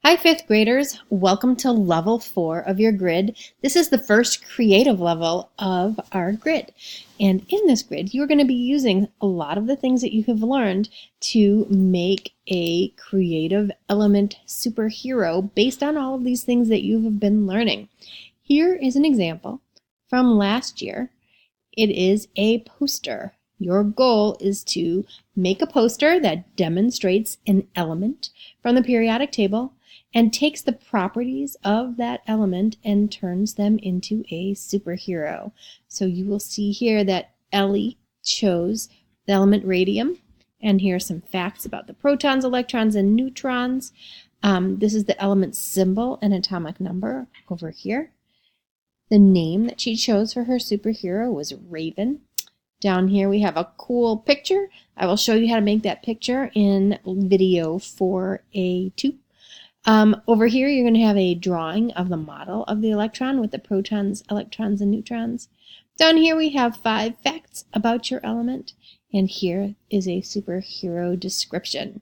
Hi, fifth graders. Welcome to level 4 of your grid. This is the first creative level of our grid. And in this grid, you're going to be using a lot of the things that you have learned to make a creative element superhero based on all of these things that you have been learning. Here is an example from last year. It is a poster. Your goal is to make a poster that demonstrates an element from the periodic table and takes the properties of that element and turns them into a superhero. So you will see here that Ellie chose the element radium, and here are some facts about the protons, electrons, and neutrons. This is the element symbol and atomic number over here. The name that she chose for her superhero was Raven. Down here we have a cool picture. I will show you how to make that picture in video 4A2. Over here you're going to have a drawing of the model of the electron with the protons, electrons, and neutrons. Down here we have 5 facts about your element, and here is a superhero description.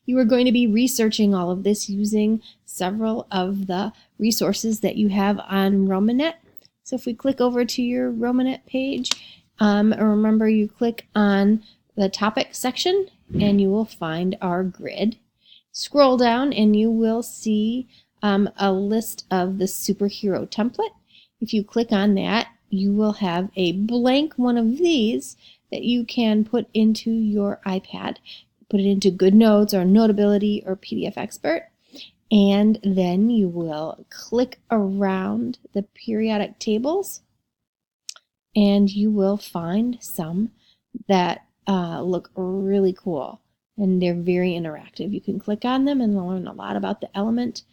You are going to be researching all of this using several of the resources that you have on Romanet. So if we click over to your Romanet page, remember you click on the topic section and you will find our grid. Scroll down and you will see a list of the superhero template. If you click on that, you will have a blank one of these that you can put into your iPad. Put it into GoodNotes or Notability or PDF Expert, and then you will click around the periodic tables and you will find some that look really cool, and they're very interactive. You can click on them and learn a lot about the element.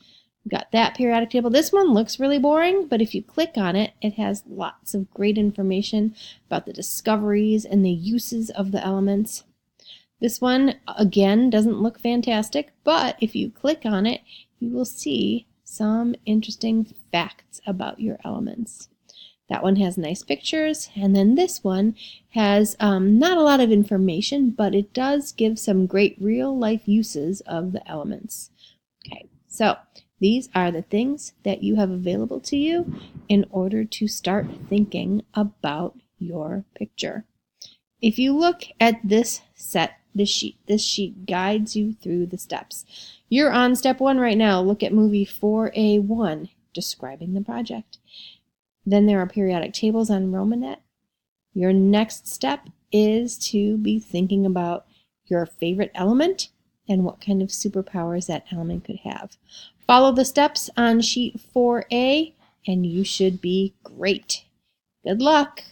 We've got that periodic table. This one looks really boring, but if you click on it, it has lots of great information about the discoveries and the uses of the elements. This one, again, doesn't look fantastic, but if you click on it, you will see some interesting facts about your elements. That one has nice pictures, and then this one has not a lot of information, but it does give some great real-life uses of the elements. Okay, so these are the things that you have available to you in order to start thinking about your picture. If you look at this sheet guides you through the steps. You're on step 1 right now. Look at movie 4A1, describing the project. Then there are periodic tables on Romanet. Your next step is to be thinking about your favorite element and what kind of superpowers that element could have. Follow the steps on sheet 4A and you should be great. Good luck!